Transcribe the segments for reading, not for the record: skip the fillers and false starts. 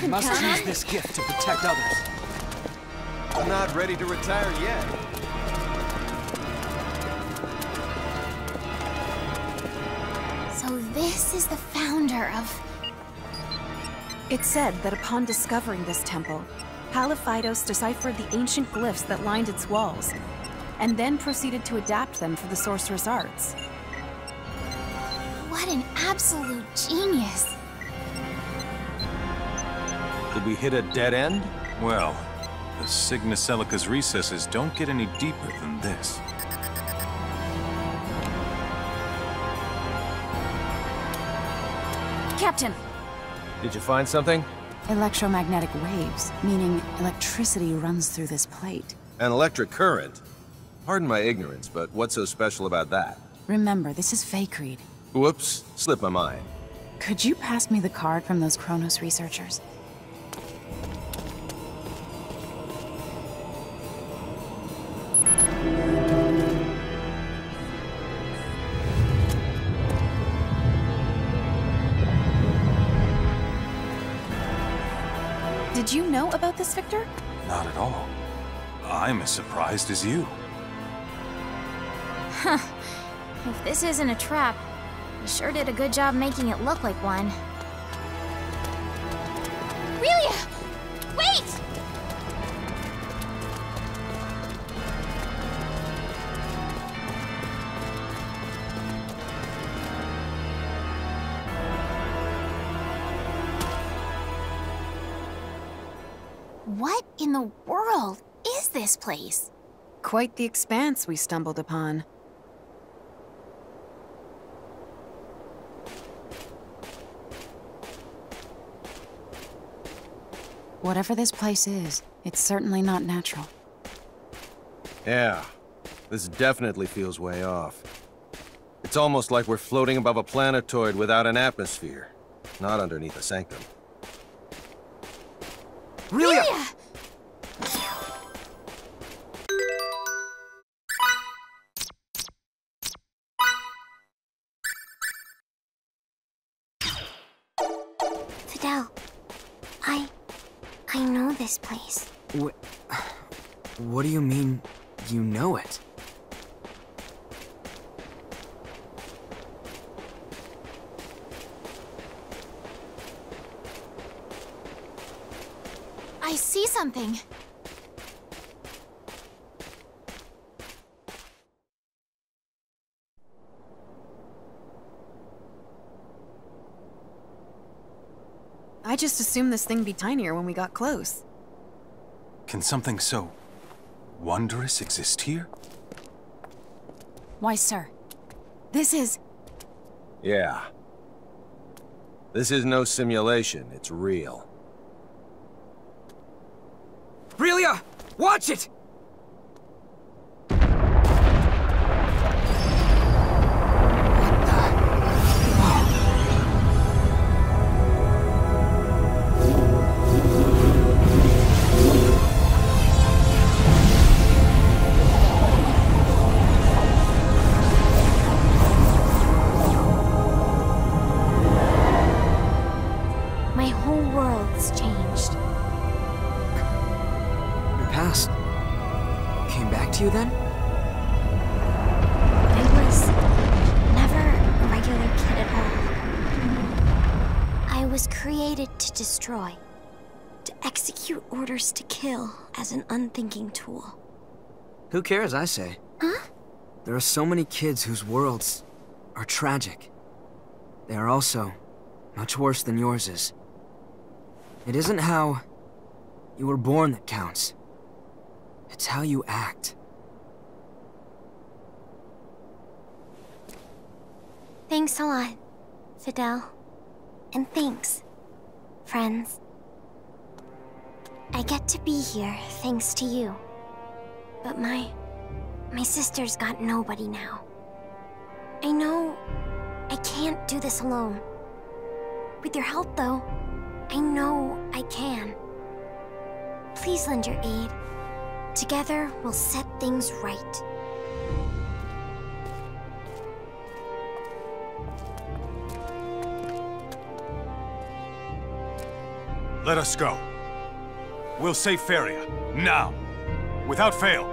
You must use this gift to protect others. I'm not ready to retire yet. So this is the founder of... It's said that upon discovering this temple, Haliphaidos deciphered the ancient glyphs that lined its walls, and then proceeded to adapt them for the sorcerer's arts. What an absolute genius! Did we hit a dead end? Well, the Sigma Celica's recesses don't get any deeper than this. Captain! Did you find something? Electromagnetic waves, meaning electricity runs through this plate. An electric current? Pardon my ignorance, but what's so special about that? Remember, this is Faithlessness. Whoops, slipped my mind. Could you pass me the card from those Chronos researchers? Did you know about this, Victor? Not at all. I'm as surprised as you. Huh. If this isn't a trap, you sure did a good job making it look like one. Relia! Wait! What in the world is this place? Quite the expanse we stumbled upon. Whatever this place is, it's certainly not natural. Yeah, this definitely feels way off. It's almost like we're floating above a planetoid without an atmosphere. Not underneath a sanctum. Relia! Fidel, I know this place. What do you mean, you know it? I see something. I just assumed this thing'd be tinier when we got close. Can something so wondrous exist here? Why, sir, this is... Yeah. This is no simulation, it's real. Relia! Watch it! My whole world's changed. Your past came back to you then? I was never a regular kid at all. I was created to destroy, to execute orders to kill as an unthinking tool. Who cares, I say? Huh? There are so many kids whose worlds are tragic. They are also much worse than yours is. It isn't how you were born that counts. It's how you act. Thanks a lot, Fidel. And thanks, friends. I get to be here thanks to you. But my sister's got nobody now. I know I can't do this alone. With your help, though, I know I can. Please lend your aid. Together, we'll set things right. Let us go. We'll save Feria, now. Without fail.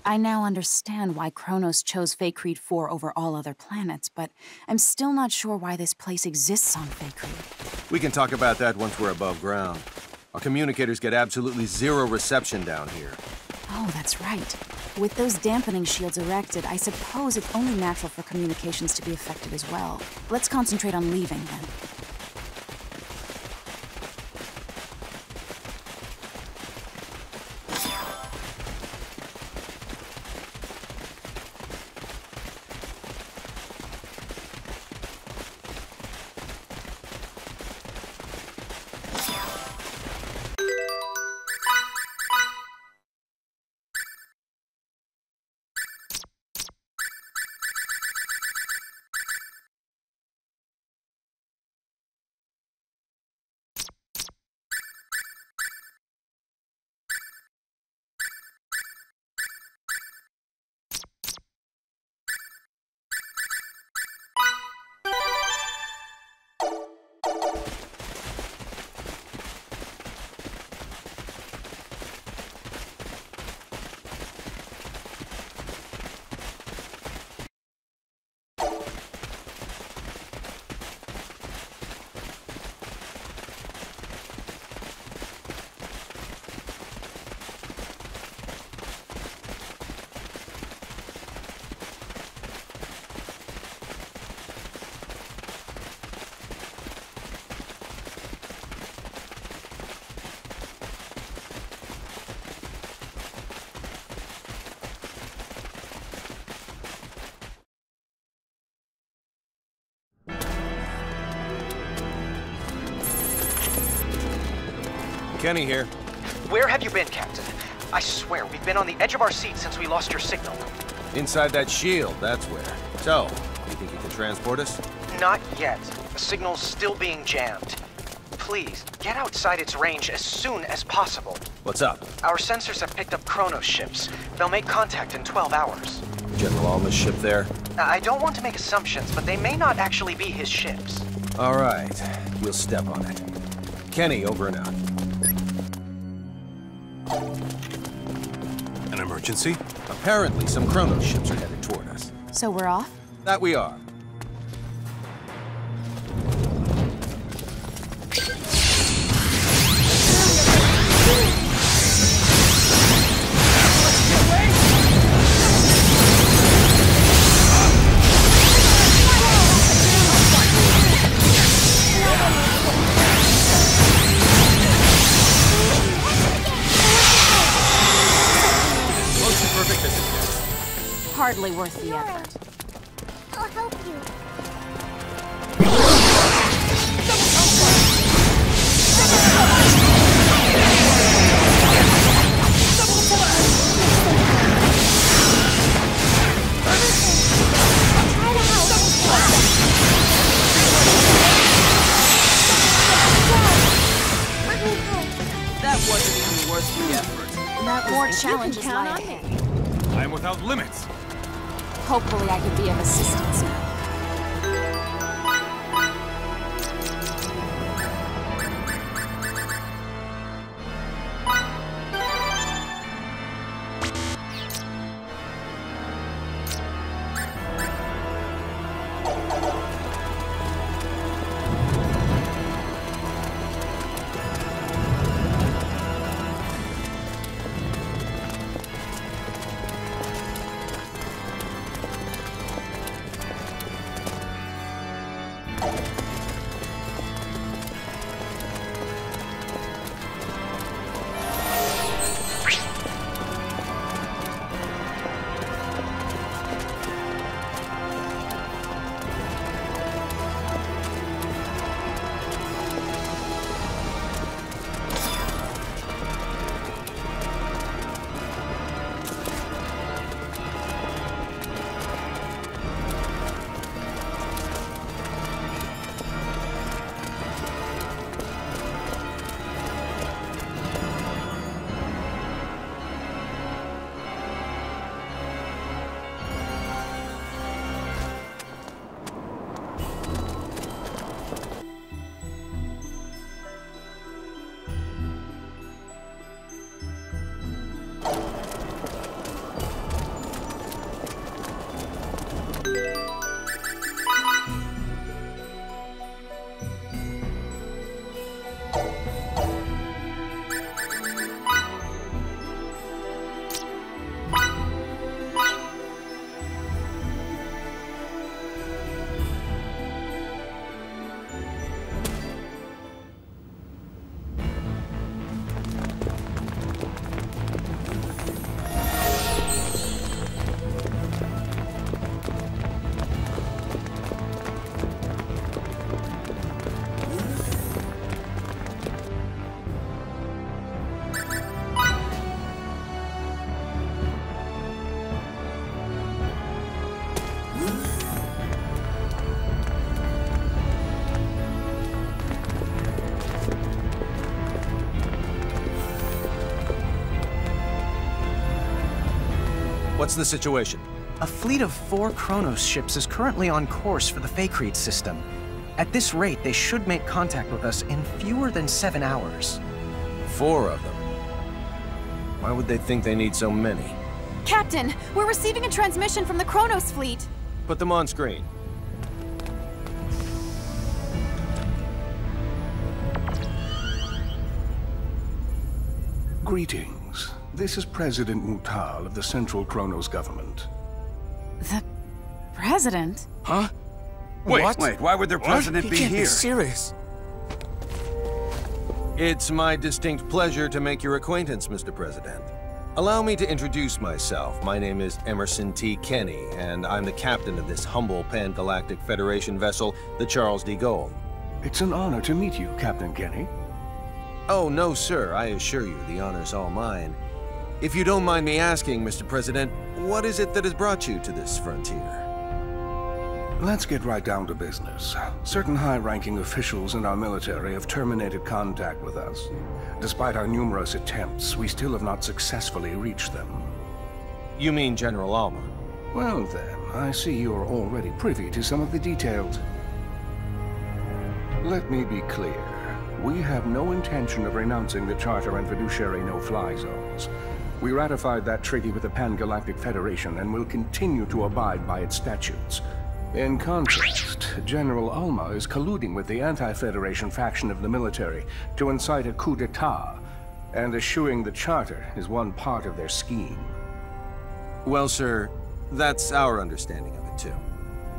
I now understand why Kronos chose Faecreed 4 over all other planets, but I'm still not sure why this place exists on Faecreed. We can talk about that once we're above ground. Our communicators get absolutely zero reception down here. Oh, that's right. With those dampening shields erected, I suppose it's only natural for communications to be affected as well. Let's concentrate on leaving, then. Kenny here. Where have you been, Captain? I swear, we've been on the edge of our seats since we lost your signal. Inside that shield, that's where. So, you think you can transport us? Not yet. The signal's still being jammed. Please, get outside its range as soon as possible. What's up? Our sensors have picked up Kronos ships. They'll make contact in 12 hours. General Alma's ship there? I don't want to make assumptions, but they may not actually be his ships. All right, we'll step on it. Kenny, over and out. An emergency? Apparently, some Kronos ships are headed toward us. So we're off? That we are. Hardly worth the effort. I'll help you. That wasn't even worth the effort. More challenges lie ahead. I am without limits. Hopefully I can be of assistance now. What's the situation? A fleet of 4 Kronos ships is currently on course for the Faithlessness system. At this rate, they should make contact with us in fewer than 7 hours. 4 of them. Why would they think they need so many? Captain, we're receiving a transmission from the Kronos fleet. Put them on screen. Greetings. This is President Mutal of the Central Kronos government. The president? Huh? Wait, why would their president be He can't here? be serious. It's my distinct pleasure to make your acquaintance, Mr. President. Allow me to introduce myself. My name is Emerson T. Kenny, and I'm the captain of this humble Pan-Galactic Federation vessel, the Charles de Gaulle. It's an honor to meet you, Captain Kenny. Oh, no, sir. I assure you, the honor's all mine. If you don't mind me asking, Mr. President, what is it that has brought you to this frontier? Let's get right down to business. Certain high-ranking officials in our military have terminated contact with us. Despite our numerous attempts, we still have not successfully reached them. You mean General Alma? Well then, I see you're already privy to some of the details. Let me be clear. We have no intention of renouncing the Charter and fiduciary no-fly zones. We ratified that treaty with the Pan-Galactic Federation and will continue to abide by its statutes. In contrast, General Alma is colluding with the anti-Federation faction of the military to incite a coup d'etat, and eschewing the Charter is one part of their scheme. Well, sir, that's our understanding of it, too.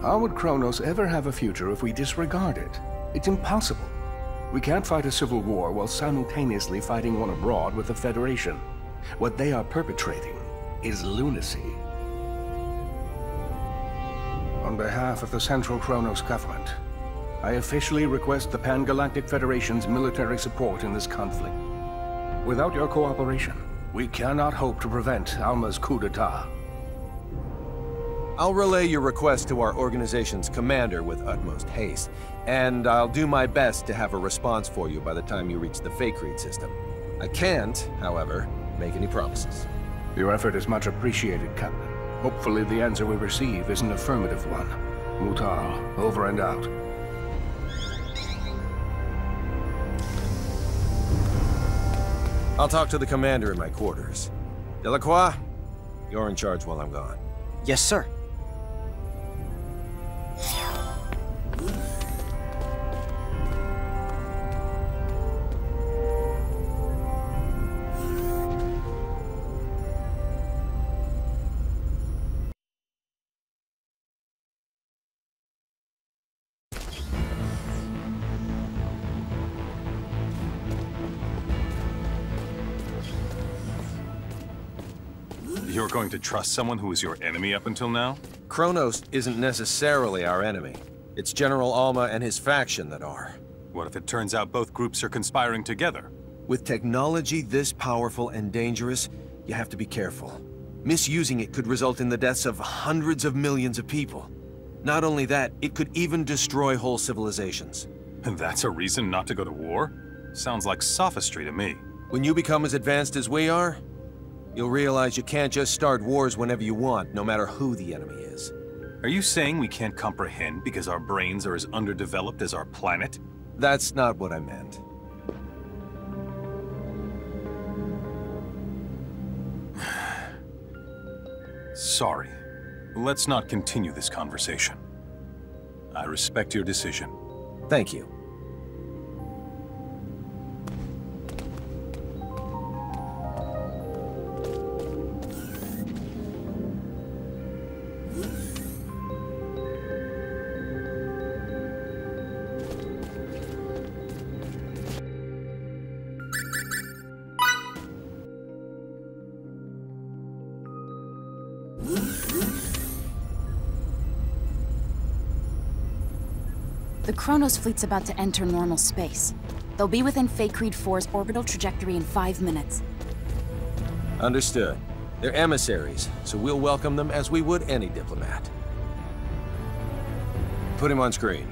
How would Kronos ever have a future if we disregard it? It's impossible. We can't fight a civil war while simultaneously fighting one abroad with the Federation. What they are perpetrating is lunacy. On behalf of the Central Kronos government, I officially request the Pan-Galactic Federation's military support in this conflict. Without your cooperation, we cannot hope to prevent Alma's coup d'etat. I'll relay your request to our organization's commander with utmost haste, and I'll do my best to have a response for you by the time you reach the Faithlessness system. I can't, however, make any promises. Your effort is much appreciated, Captain. Hopefully the answer we receive is an affirmative one. Mutal, over and out. I'll talk to the commander in my quarters. Delacroix, you're in charge while I'm gone. Yes, sir. You're going to trust someone who was your enemy up until now? Kronos isn't necessarily our enemy. It's General Alma and his faction that are. What if it turns out both groups are conspiring together? With technology this powerful and dangerous, you have to be careful. Misusing it could result in the deaths of hundreds of millions of people. Not only that, it could even destroy whole civilizations. And that's a reason not to go to war? Sounds like sophistry to me. When you become as advanced as we are, you'll realize you can't just start wars whenever you want, no matter who the enemy is. Are you saying we can't comprehend because our brains are as underdeveloped as our planet? That's not what I meant. Sorry. Let's not continue this conversation. I respect your decision. Thank you. The Kronos fleet's about to enter normal space. They'll be within Faithless 4's orbital trajectory in 5 minutes. Understood. They're emissaries, so we'll welcome them as we would any diplomat. Put him on screen.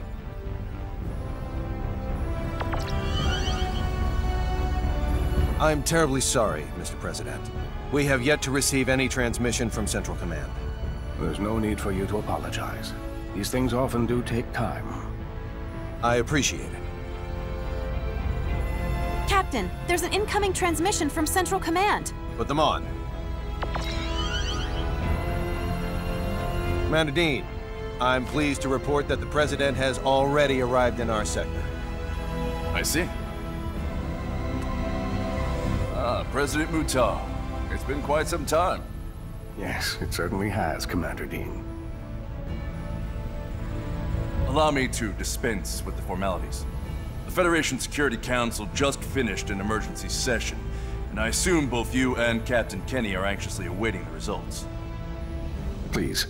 I'm terribly sorry, Mr. President. We have yet to receive any transmission from Central Command. There's no need for you to apologize. These things often do take time. I appreciate it. Captain, there's an incoming transmission from Central Command. Put them on. Commander Dean, I'm pleased to report that the President has already arrived in our sector. I see. President Mutah. It's been quite some time. Yes, it certainly has, Commander Dean. Allow me to dispense with the formalities. The Federation Security Council just finished an emergency session, and I assume both you and Captain Kenny are anxiously awaiting the results. Please.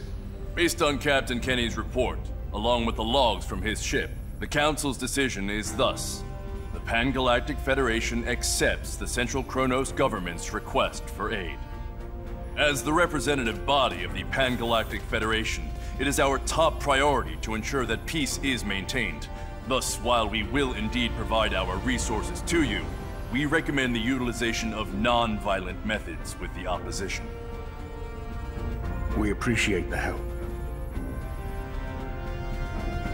Based on Captain Kenny's report, along with the logs from his ship, the Council's decision is thus. The Pan-Galactic Federation accepts the Central Kronos government's request for aid. As the representative body of the Pan-Galactic Federation, it is our top priority to ensure that peace is maintained. Thus, while we will indeed provide our resources to you, we recommend the utilization of non-violent methods with the opposition. We appreciate the help.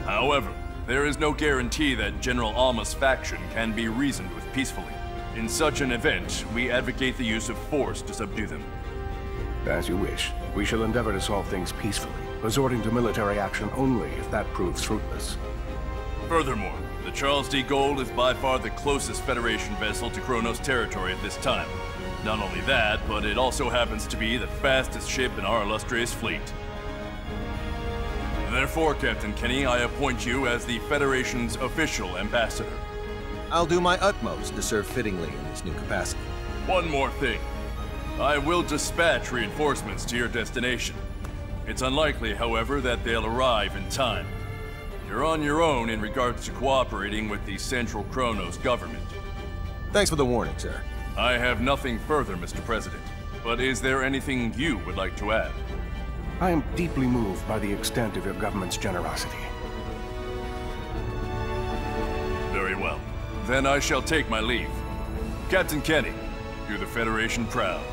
However, there is no guarantee that General Alma's faction can be reasoned with peacefully. In such an event, we advocate the use of force to subdue them. As you wish. We shall endeavor to solve things peacefully, resorting to military action only if that proves fruitless. Furthermore, the Charles D. Gold is by far the closest Federation vessel to Kronos territory at this time. Not only that, but it also happens to be the fastest ship in our illustrious fleet. Therefore, Captain Kenny, I appoint you as the Federation's official ambassador. I'll do my utmost to serve fittingly in this new capacity. One more thing. I will dispatch reinforcements to your destination. It's unlikely, however, that they'll arrive in time. You're on your own in regards to cooperating with the Central Kronos government. Thanks for the warning, sir. I have nothing further, Mr. President. But is there anything you would like to add? I am deeply moved by the extent of your government's generosity. Very well. Then I shall take my leave. Captain Kenny, do the Federation proud.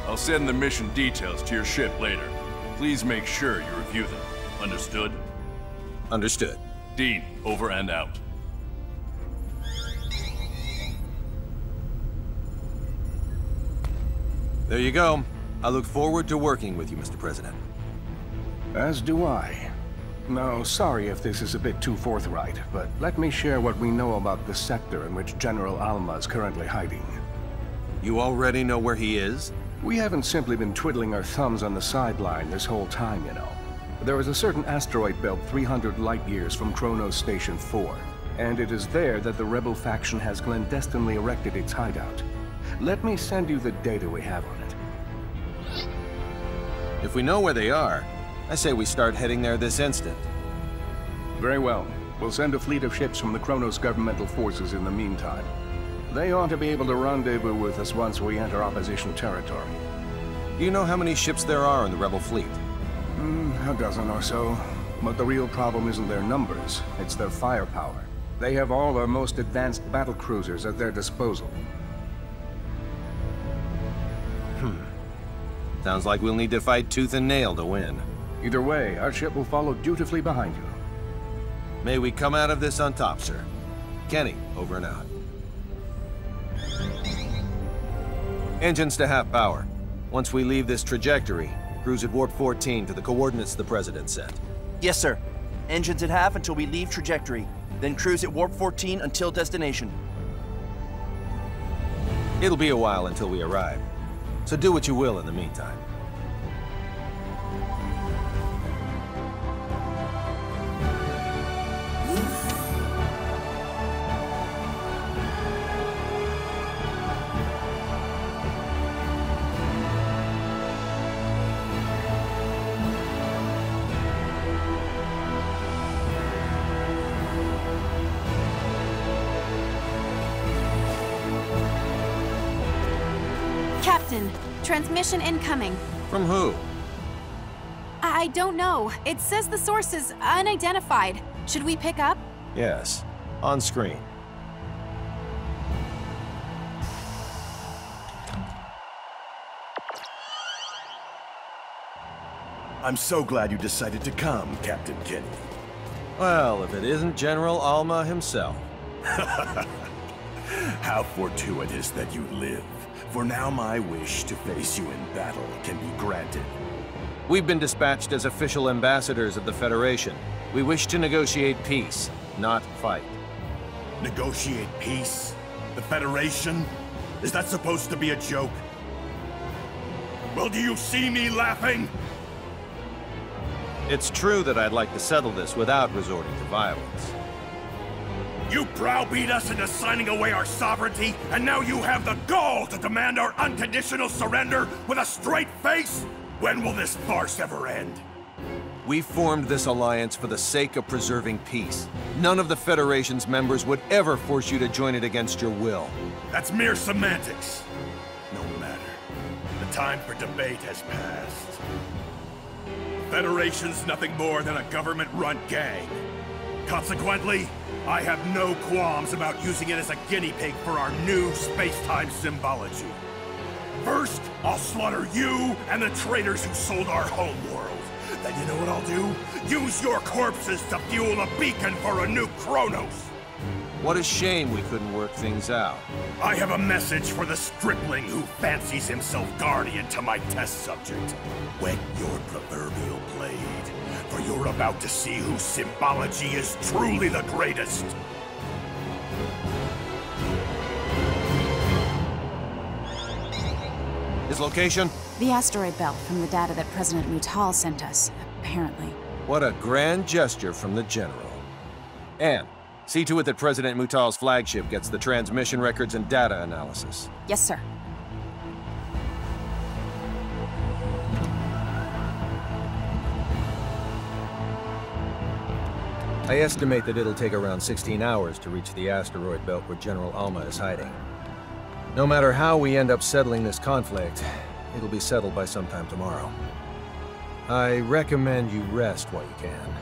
I'll send the mission details to your ship later. Please make sure you review them. Understood? Understood. Dean, over and out. There you go. I look forward to working with you, Mr. President. As do I. Now, sorry if this is a bit too forthright, but let me share what we know about the sector in which General Alma is currently hiding. You already know where he is? We haven't simply been twiddling our thumbs on the sideline this whole time, you know. There is a certain asteroid belt 300 light-years from Kronos Station 4, and it is there that the rebel faction has clandestinely erected its hideout. Let me send you the data we have on it. If we know where they are, I say we start heading there this instant. Very well. We'll send a fleet of ships from the Kronos governmental forces in the meantime. They ought to be able to rendezvous with us once we enter opposition territory. Do you know how many ships there are in the rebel fleet? A dozen or so. But the real problem isn't their numbers, it's their firepower. They have all our most advanced battle cruisers at their disposal. Sounds like we'll need to fight tooth and nail to win. Either way, our ship will follow dutifully behind you. May we come out of this on top, sir. Kenny, over and out. Engines to half power. Once we leave this trajectory, cruise at warp 14 to the coordinates the President set. Yes, sir. Engines at half until we leave trajectory. Then cruise at warp 14 until destination. It'll be a while until we arrive, so do what you will in the meantime. Captain, transmission incoming. From who? I don't know. It says the source is unidentified. Should we pick up? Yes, on screen. I'm so glad you decided to come, Captain Kenny. Well, if it isn't General Alma himself. How fortuitous that you live, for now my wish to face you in battle can be granted. We've been dispatched as official ambassadors of the Federation. We wish to negotiate peace, not fight. Negotiate peace? The Federation? Is that supposed to be a joke? Well, do you see me laughing? It's true that I'd like to settle this without resorting to violence. You browbeat us into signing away our sovereignty, and now you have the gall to demand our unconditional surrender with a straight face? When will this farce ever end? We formed this alliance for the sake of preserving peace. None of the Federation's members would ever force you to join it against your will. That's mere semantics. No matter. The time for debate has passed. The Federation's nothing more than a government-run gang. Consequently, I have no qualms about using it as a guinea pig for our new space-time symbology. First, I'll slaughter you and the traitors who sold our homeworld. Then you know what I'll do? Use your corpses to fuel a beacon for a new Kronos! What a shame we couldn't work things out. I have a message for the stripling who fancies himself guardian to my test subject. Wet your proverbial blade, for you're about to see whose symbology is truly the greatest. His location? The asteroid belt from the data that President Mutal sent us, apparently. What a grand gesture from the General. Anne, see to it that President Mutal's flagship gets the transmission records and data analysis. Yes, sir. I estimate that it'll take around 16 hours to reach the asteroid belt where General Alma is hiding. No matter how we end up settling this conflict, it'll be settled by sometime tomorrow. I recommend you rest while you can.